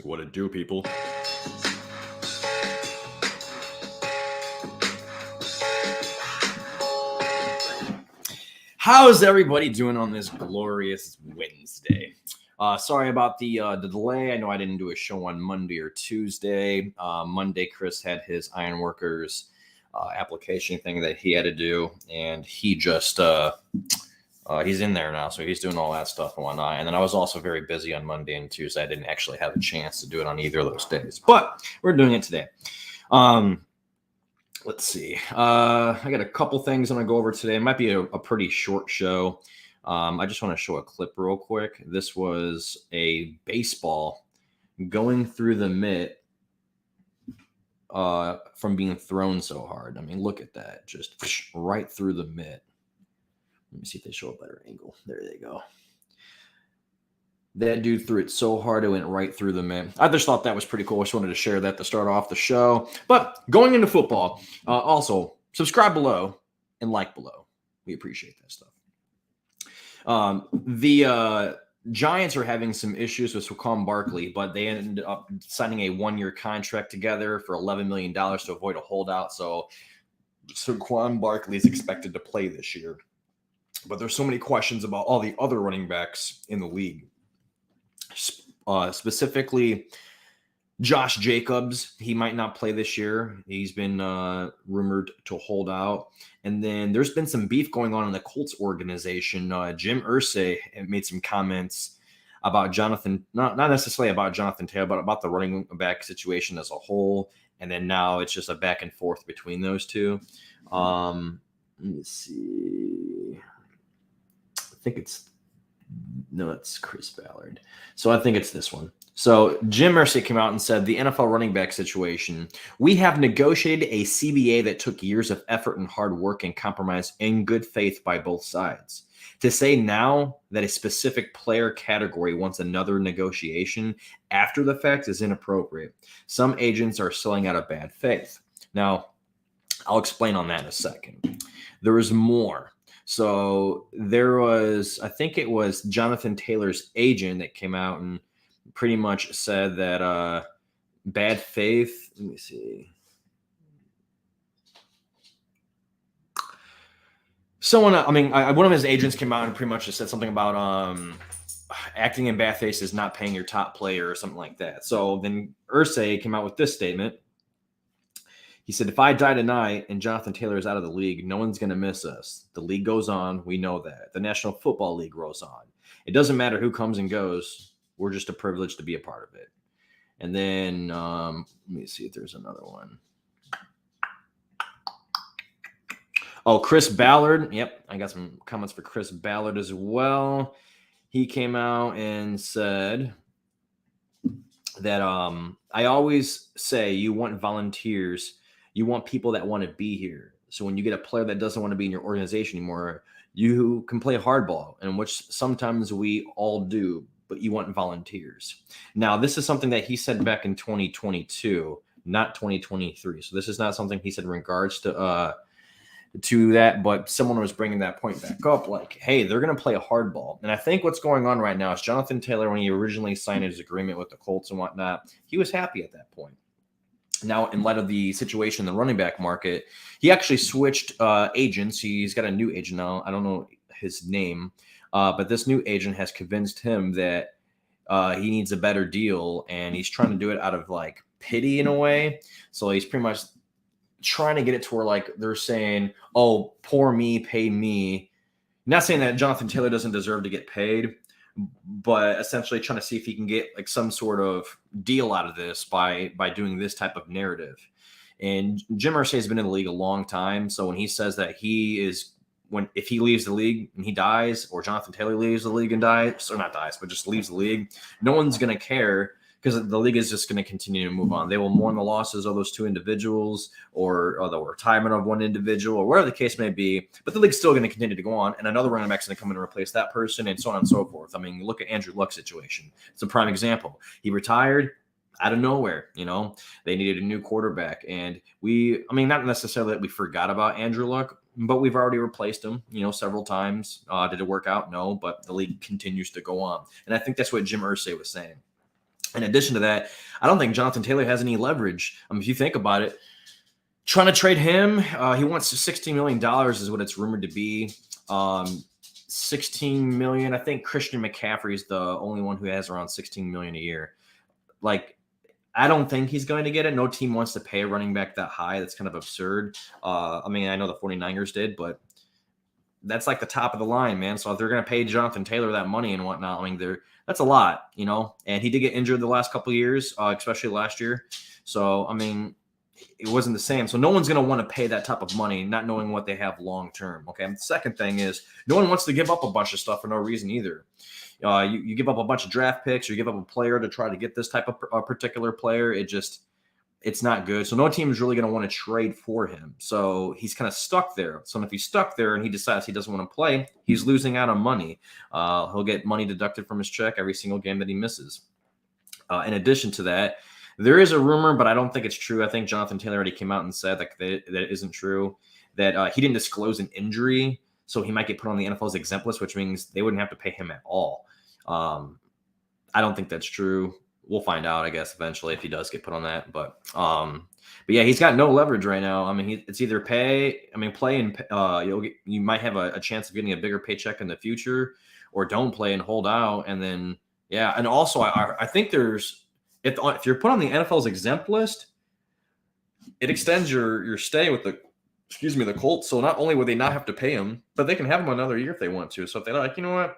What it do, people? How's everybody doing on this glorious Wednesday? Sorry about the delay. I know I didn't do a show on Monday or Tuesday. Monday, Chris had his Ironworkers application thing that he had to do, and he just he's in there now, so he's doing all that stuff and whatnot. And then I was also very busy on Monday and Tuesday. I didn't actually have a chance to do it on either of those days, but we're doing it today. Let's see. I got a couple things I'm going to go over today. It might be a pretty short show. I just want to show a clip real quick. This was a baseball going through the mitt from being thrown so hard. I mean, look at that. Just right through the mitt. Let me see if they show a better angle. There they go. That dude threw it so hard it went right through the mitt. I just thought that was pretty cool. I just wanted to share that to start off the show. But going into football, also subscribe below and like below. We appreciate that stuff. The Giants are having some issues with Saquon Barkley, but they ended up signing a one-year contract together for $11 million to avoid a holdout. So Saquon Barkley is expected to play this year. But there's so many questions about all the other running backs in the league. Specifically, Josh Jacobs. He might not play this year. He's been rumored to hold out. And then there's been some beef going on in the Colts organization. Jim Irsay made some comments about Jonathan, not necessarily about Jonathan Taylor, but about the running back situation as a whole. And then now it's just a back and forth between those two. Let me see. I think it's Chris Ballard. So I think it's this one. So Jim Irsay came out and said, the NFL running back situation, we have negotiated a CBA that took years of effort and hard work and compromise in good faith by both sides. To say now that a specific player category wants another negotiation after the fact is inappropriate. Some agents are selling out of bad faith. Now, I'll explain on that in a second. There is more. So there was, I think it was Jonathan Taylor's agent that came out and pretty much said that bad faith. Let me see. One of his agents came out and pretty much just said something about acting in bad faith is not paying your top player or something like that. So then Irsay came out with this statement. He said, if I die tonight and Jonathan Taylor is out of the league, no one's going to miss us. The league goes on. We know that. The National Football League goes on. It doesn't matter who comes and goes. We're just a privilege to be a part of it. And then let me see if there's another one. Oh, Chris Ballard. Yep, I got some comments for Chris Ballard as well. He came out and said that I always say you want volunteers. You want people that want to be here. So when you get a player that doesn't want to be in your organization anymore, you can play hardball, and which sometimes we all do, but you want volunteers. Now, this is something that he said back in 2022, not 2023. So this is not something he said in regards to that, but someone was bringing that point back up, like, hey, they're going to play a hardball. And I think what's going on right now is Jonathan Taylor, when he originally signed his agreement with the Colts and whatnot, he was happy at that point. Now, in light of the situation in the running back market, he actually switched agents. He's got a new agent now. I don't know his name, but this new agent has convinced him that he needs a better deal, and he's trying to do it out of like pity in a way. So he's pretty much trying to get it to where like they're saying, oh, poor me, pay me. Not saying that Jonathan Taylor doesn't deserve to get paid, but essentially trying to see if he can get like some sort of deal out of this by doing this type of narrative. And Jim Irsay has been in the league a long time. So when he says that if he leaves the league and he dies, or Jonathan Taylor leaves the league and dies, or not dies, but just leaves the league, no one's going to care, because the league is just going to continue to move on. They will mourn the losses of those two individuals, or the retirement of one individual, or whatever the case may be. But the league's still going to continue to go on, and another running back's going to come in and replace that person, and so on and so forth. I mean, look at Andrew Luck's situation. It's a prime example. He retired out of nowhere. They needed a new quarterback, and not necessarily that we forgot about Andrew Luck, but we've already replaced him, several times. Did it work out? No, but the league continues to go on, and I think that's what Jim Irsay was saying. In addition to that, I don't think Jonathan Taylor has any leverage. I mean, if you think about it, trying to trade him, he wants $16 million is what it's rumored to be. 16 million. I think Christian McCaffrey is the only one who has around 16 million a year. Like, I don't think he's going to get it. No team wants to pay a running back that high. That's kind of absurd. I mean, I know the 49ers did, but that's like the top of the line, man. So if they're going to pay Jonathan Taylor that money and whatnot, I mean, that's a lot, you know. And he did get injured the last couple of years, especially last year. So, I mean, it wasn't the same. So no one's going to want to pay that type of money, not knowing what they have long term. Okay. And the second thing is, no one wants to give up a bunch of stuff for no reason either. You give up a bunch of draft picks, or you give up a player to try to get this type of particular player. It's not good. So no team is really going to want to trade for him. So he's kind of stuck there. So if he's stuck there and he decides he doesn't want to play, he's losing out on money. He'll get money deducted from his check every single game that he misses. In addition to that, there is a rumor, but I don't think it's true. I think Jonathan Taylor already came out and said that it isn't true, that he didn't disclose an injury. So he might get put on the NFL's exempt list, which means they wouldn't have to pay him at all. I don't think that's true. We'll find out, I guess, eventually if he does get put on that. But yeah, he's got no leverage right now. I mean, it's either play and you might have a chance of getting a bigger paycheck in the future, or don't play and hold out. And then, yeah. And also I think if you're put on the NFL's exempt list, it extends your stay with the Colts. So not only would they not have to pay him, but they can have him another year if they want to. So if they're like, you know what,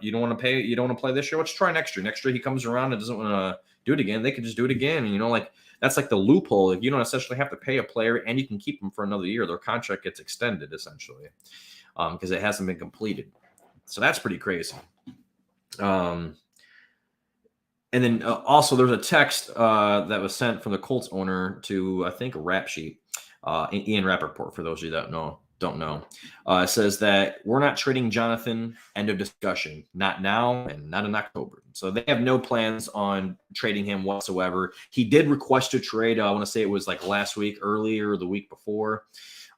you don't want to play this year, let's try next year. Next year he comes around and doesn't want to do it again, they can just do it again. And, you know, like, that's like the loophole. You don't essentially have to pay a player, and you can keep them for another year. Their contract gets extended essentially, because it hasn't been completed. So that's pretty crazy. And then also there's a text that was sent from the Colts owner to, I think, Rap Sheet, Ian Rappaport, for those of you that don't know. It says that we're not trading Jonathan, end of discussion. Not now and not in October. So they have no plans on trading him whatsoever. He did request a trade. I want to say it was like last week, earlier the week before.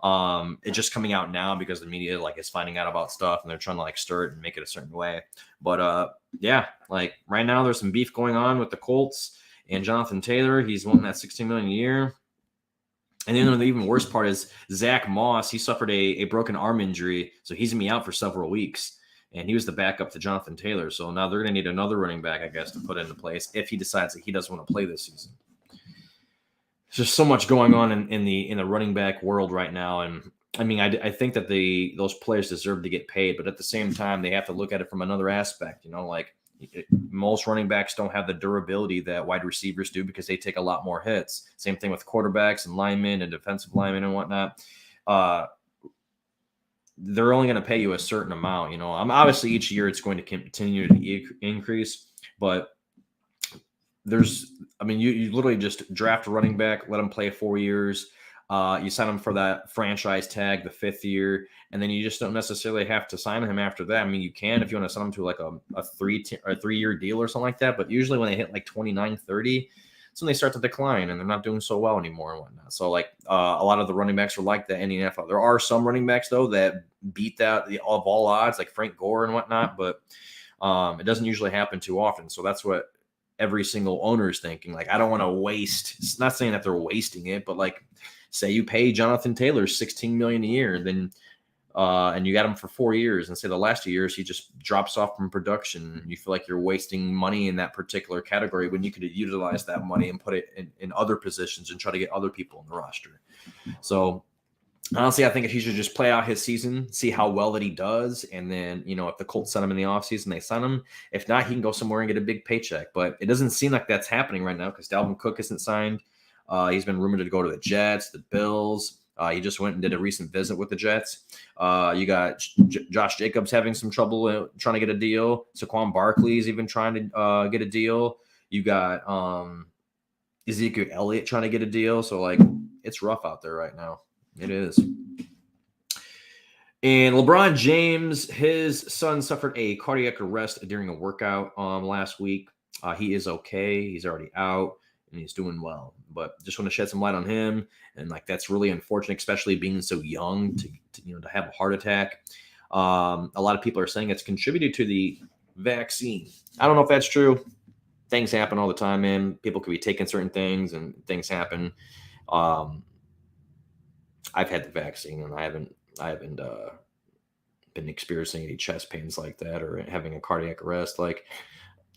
It's just coming out now because the media is finding out about stuff, and they're trying to stir it and make it a certain way. But yeah, right now there's some beef going on with the Colts and Jonathan Taylor. He's wanting that $16 million a year. And then the even worse part is Zach Moss. He suffered a broken arm injury, so he's gonna be out for several weeks. And he was the backup to Jonathan Taylor. So now they're gonna need another running back, I guess, to put into place if he decides that he doesn't want to play this season. There's just so much going on in the running back world right now, and I mean, I think that those players deserve to get paid, but at the same time, they have to look at it from another aspect. You know, most running backs don't have the durability that wide receivers do because they take a lot more hits. Same thing with quarterbacks and linemen and defensive linemen and whatnot. They're only going to pay you a certain amount. You know, obviously each year it's going to continue to increase, but you literally just draft a running back, let them play 4 years. You sign him for that franchise tag, the 5th year, and then you just don't necessarily have to sign him after that. I mean, you can if you want to sign him to a 3-year deal or something like that. But usually when they hit 29, 30, that's when they start to decline and they're not doing so well anymore and whatnot. So a lot of the running backs are like that in the NFL. There are some running backs though that beat that of all odds, like Frank Gore and whatnot, but it doesn't usually happen too often. So that's what every single owner is thinking. I don't want to waste. It's not saying that they're wasting it, but say you pay Jonathan Taylor $16 million a year, then and you got him for 4 years, and say the last 2 years he just drops off from production. You feel like you're wasting money in that particular category when you could have utilized that money and put it in other positions and try to get other people on the roster. So honestly, I think if he should just play out his season, see how well that he does, and then, if the Colts send him in the offseason, they sign him. If not, he can go somewhere and get a big paycheck. But it doesn't seem like that's happening right now because Dalvin Cook isn't signed. He's been rumored to go to the Jets, the Bills. He just went and did a recent visit with the Jets. You got Josh Jacobs having some trouble trying to get a deal. Saquon Barkley's even trying to get a deal. You got Ezekiel Elliott trying to get a deal. So, it's rough out there right now. It is. And LeBron James, his son suffered a cardiac arrest during a workout last week. He is okay. He's already out. And he's doing well, but just want to shed some light on him. And that's really unfortunate, especially being so young to have a heart attack. A lot of people are saying it's contributed to the vaccine. I don't know if that's true. things happen all the time, man. People could be taking certain things and things happen. I've had the vaccine and I haven't been experiencing any chest pains like that or having a cardiac arrest. Like,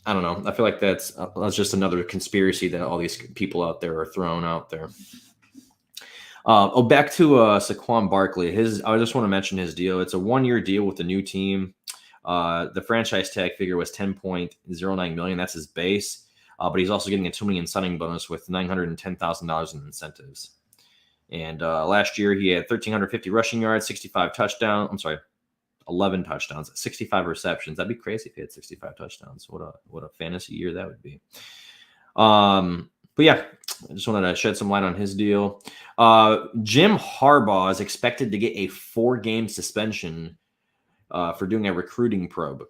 I don't know. I feel like that's just another conspiracy that all these people out there are throwing out there. Back to Saquon Barkley. I just want to mention his deal. It's a 1-year deal with the new team. The franchise tag figure was $10.09 million. That's his base. But he's also getting a $2 million signing bonus with $910,000 in incentives. And last year he had 1,350 rushing yards, 65 touchdowns. I'm sorry, 11 touchdowns, 65 receptions. That'd be crazy if he had 65 touchdowns. What a fantasy year that would be. But yeah, I just wanted to shed some light on his deal. Jim Harbaugh is expected to get a 4-game suspension for doing a recruiting probe.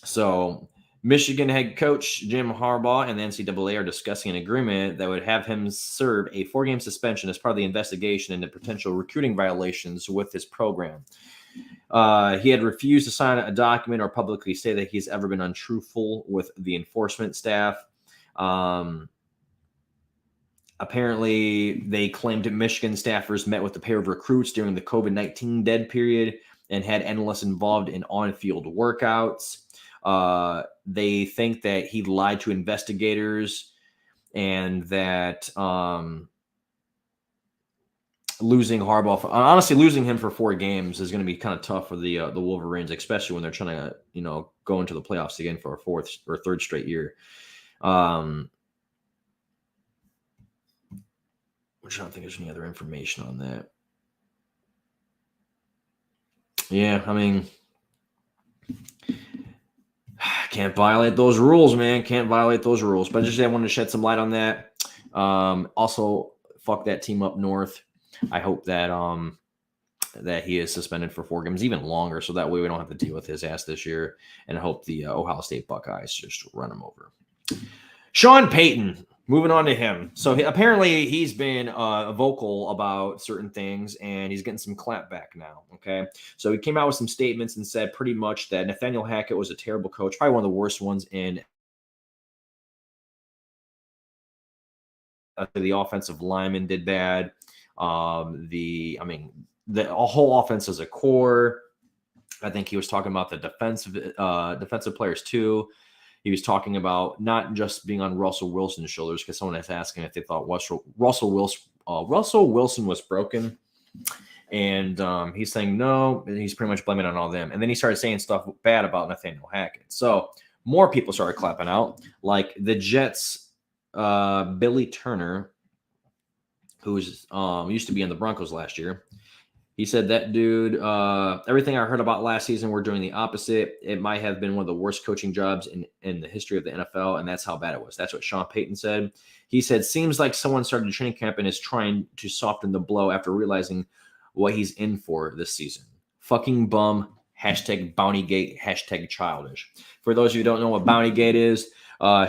So Michigan head coach Jim Harbaugh and the NCAA are discussing an agreement that would have him serve a 4-game suspension as part of the investigation into potential recruiting violations with his program. He had refused to sign a document or publicly say that he's ever been untruthful with the enforcement staff. Apparently, they claimed that Michigan staffers met with a pair of recruits during the COVID-19 dead period and had analysts involved in on-field workouts. They think that he lied to investigators and that losing him for 4 games is going to be kind of tough for the Wolverines, especially when they're trying to, go into the playoffs again for a 4th or 3rd straight year. I'm trying to think if there's any other information on that. Yeah, I mean, can't violate those rules, man. Can't violate those rules. But I wanted to shed some light on that. Also, fuck that team up north. I hope that that he is suspended for 4 games, even longer, so that way we don't have to deal with his ass this year. And I hope the Ohio State Buckeyes just run him over. Sean Payton. Moving on to him. So apparently he's been vocal about certain things, and he's getting some clapback now, okay? So he came out with some statements and said pretty much that Nathaniel Hackett was a terrible coach, probably one of the worst ones in the offensive lineman did bad. The whole offense as a core. I think he was talking about the defensive players too. He was talking about not just being on Russell Wilson's shoulders, because someone was asking if they thought Russell Wilson was broken. And he's saying no, and he's pretty much blaming it on all them. And then he started saying stuff bad about Nathaniel Hackett. So more people started clapping out, like the Jets, Billy Turner, who used to be in the Broncos last year. He said that dude, everything I heard about last season, we're doing the opposite. It might have been one of the worst coaching jobs in the history of the NFL, and that's how bad it was. That's what Sean Payton said. He said, seems like someone started training camp and is trying to soften the blow after realizing what he's in for this season. Fucking bum, #Bountygate, #childish. For those of you who don't know what Bountygate is,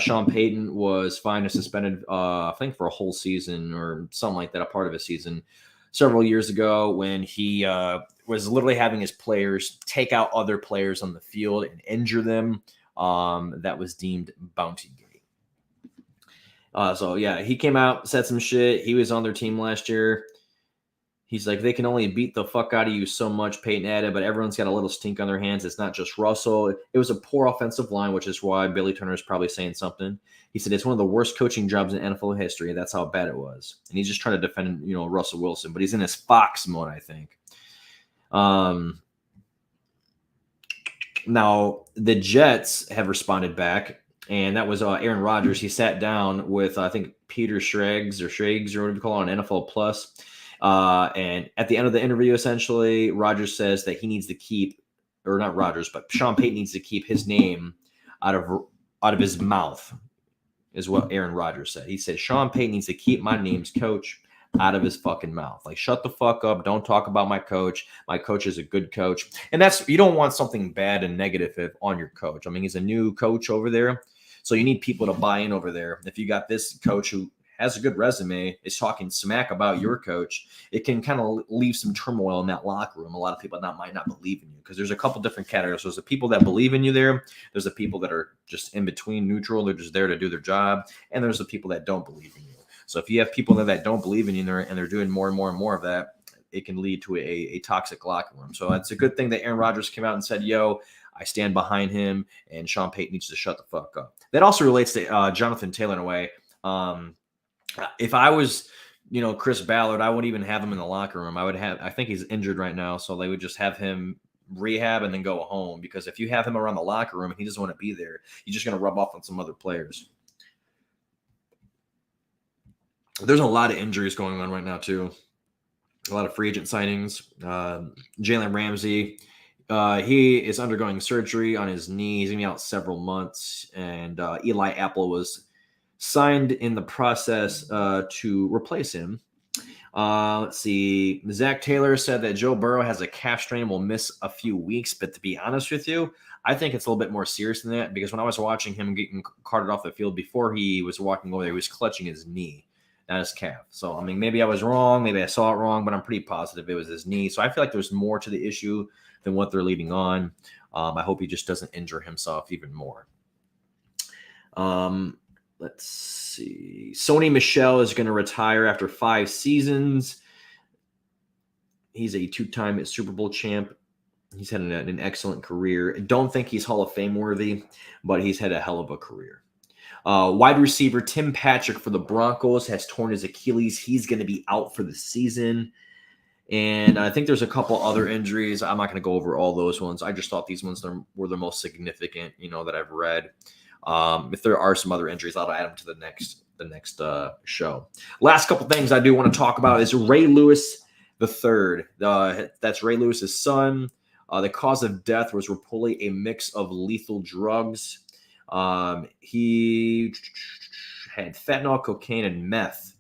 Sean Payton was fined and suspended, I think for a whole season or something like that, a part of a season, several years ago when he was literally having his players take out other players on the field and injure them. That was deemed Bountygate. So, yeah, he came out, said some shit. He was on their team last year. He's like, they can only beat the fuck out of you so much, Peyton added, but everyone's got a little stink on their hands. It's not just Russell. It was a poor offensive line, which is why Billy Turner is probably saying something. He said it's one of the worst coaching jobs in NFL history. That's how bad it was. And he's just trying to defend, Russell Wilson, but he's in his Fox mode, I think. Now, the Jets have responded back, and that was Aaron Rodgers. He sat down with, I think, Peter Schrags or whatever you call it, on NFL Plus. And at the end of the interview, essentially, Rodgers says that he needs to keep, or not Rodgers, but Sean Payton needs to keep his name out of his mouth, is what Aaron Rodgers said. He said, Sean Payton needs to keep my name's coach out of his fucking mouth. Like, shut the fuck up. Don't talk about my coach. My coach is a good coach. And you don't want something bad and negative on your coach. I mean, he's a new coach over there, so you need people to buy in over there. If you got this coach who has a good resume, is talking smack about your coach, it can kind of leave some turmoil in that locker room. A lot of people might not believe in you because there's a couple different categories. There's the people that believe in you there. There's the people that are just in between, neutral. They're just there to do their job. And there's the people that don't believe in you. So if you have people that don't believe in you and they're doing more and more and more of that, it can lead to a toxic locker room. So it's a good thing that Aaron Rodgers came out and said, yo, I stand behind him, and Sean Payton needs to shut the fuck up. That also relates to Jonathan Taylor in a way. If I was, Chris Ballard, I wouldn't even have him in the locker room. I think he's injured right now, so they would just have him rehab and then go home, because if you have him around the locker room and he doesn't want to be there, he's just going to rub off on some other players. There's a lot of injuries going on right now, too. A lot of free agent signings. Jalen Ramsey, he is undergoing surgery on his knee. He's going to be out several months. And Eli Apple was signed in the process to replace him. Let's see. Zach Taylor said that Joe Burrow has a calf strain and will miss a few weeks. But to be honest with you, I think it's a little bit more serious than that, because when I was watching him getting carted off the field before he was walking over there, he was clutching his knee, not his calf. So, I mean, maybe I was wrong. Maybe I saw it wrong, but I'm pretty positive it was his knee. So I feel like there's more to the issue than what they're leading on. I hope he just doesn't injure himself even more. Let's see. Sony Michel is going to retire after 5 seasons. He's a 2-time Super Bowl champ. He's had an excellent career. I don't think he's Hall of Fame worthy, but he's had a hell of a career. Wide receiver Tim Patrick for the Broncos has torn his Achilles. He's going to be out for the season. And I think there's a couple other injuries. I'm not going to go over all those ones. I just thought these ones were the most significant, that I've read. If there are some other injuries, I'll add them to the next show. Last couple things I do want to talk about is Ray Lewis III. That's Ray Lewis's son. The cause of death was reportedly a mix of lethal drugs. He had fentanyl, cocaine, and meth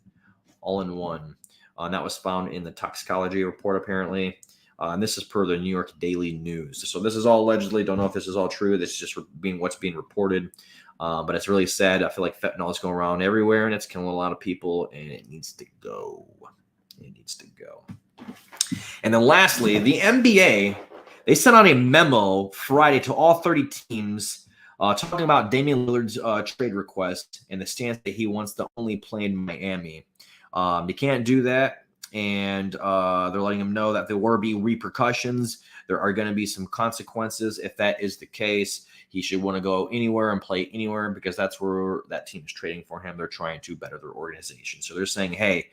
all in one. And that was found in the toxicology report, apparently. And this is per the New York Daily News. So this is all allegedly. Don't know if this is all true. This is just what's being reported. But it's really sad. I feel like fentanyl is going around everywhere, and it's killing a lot of people, and it needs to go. It needs to go. And then lastly, the NBA, they sent out a memo Friday to all 30 teams talking about Damian Lillard's trade request and the stance that he wants to only play in Miami. They can't do that, and they're letting him know that there will be repercussions. There are going to be some consequences if that is the case. He should want to go anywhere and play anywhere, because that's where that team is trading for him. They're trying to better their organization. So they're saying, hey,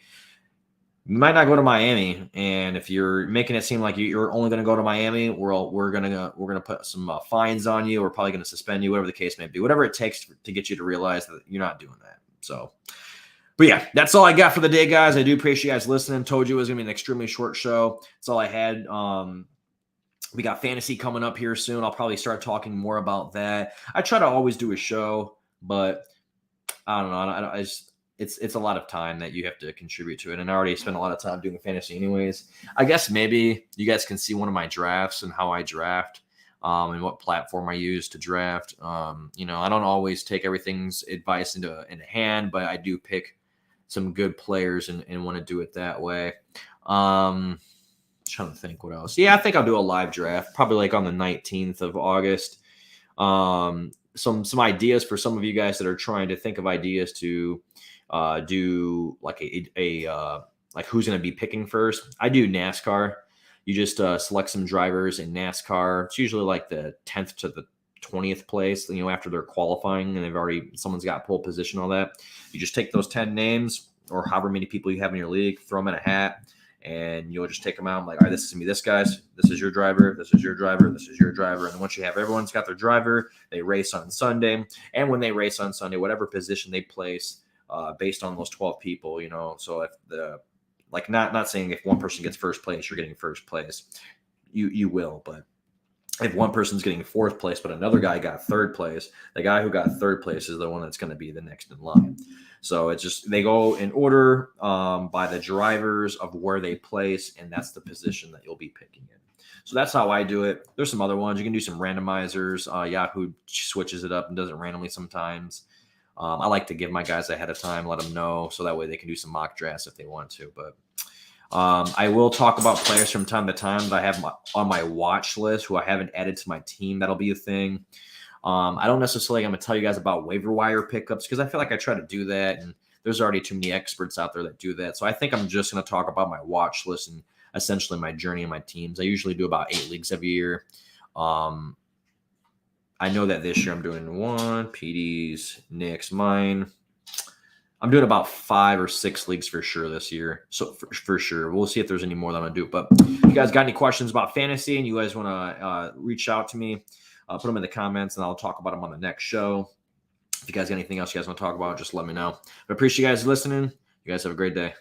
you might not go to Miami, and if you're making it seem like you're only going to go to Miami, we're gonna put some fines on you. We're probably going to suspend you, whatever the case may be, whatever it takes to get you to realize that you're not doing that. So, but yeah, that's all I got for the day, guys. I do appreciate you guys listening. Told you it was going to be an extremely short show. That's all I had. We got fantasy coming up here soon. I'll probably start talking more about that. I try to always do a show, but I don't know. It's a lot of time that you have to contribute to it. And I already spent a lot of time doing fantasy anyways. I guess maybe you guys can see one of my drafts and how I draft, and what platform I use to draft. I don't always take everything's advice into hand, but I do pick some good players and want to do it that way. Trying to think what else. Yeah, I think I'll do a live draft, probably like on the 19th of August. Some ideas for some of you guys that are trying to think of ideas to do like like who's going to be picking first. I do NASCAR. You just select some drivers in NASCAR. It's usually like the 10th to the 20th place, after they're qualifying and someone's got pole position, all that. You just take those 10 names or however many people you have in your league, throw them in a hat, and you'll just take them out. I'm like, all right, this is going to be this guy's. This is your driver. This is your driver. This is your driver. And then once you have everyone's got their driver, they race on Sunday. And when they race on Sunday, whatever position they place, based on those 12 people, so if not saying if one person gets first place, you're getting first place, you will, but if one person's getting fourth place, but another guy got third place, the guy who got third place is the one that's going to be the next in line. So it's just, they go in order by the drivers of where they place, and that's the position that you'll be picking in. So that's how I do it. There's some other ones. You can do some randomizers. Yahoo switches it up and does it randomly sometimes. I like to give my guys ahead of time, let them know, so that way they can do some mock drafts if they want to. But I will talk about players from time to time that I have on my watch list who I haven't added to my team. That'll be a thing. I don't necessarily, I'm going to tell you guys about waiver wire pickups because I feel like I try to do that, and there's already too many experts out there that do that. So I think I'm just going to talk about my watch list and essentially my journey and my teams. I usually do about 8 leagues every year. I know that this year I'm doing 1, PD's, Nick's, mine. I'm doing about 5 or 6 leagues for sure this year. So for sure, we'll see if there's any more that I'm gonna do. But if you guys got any questions about fantasy and you guys want to reach out to me, put them in the comments and I'll talk about them on the next show. If you guys got anything else you guys want to talk about, just let me know. But I appreciate you guys listening. You guys have a great day.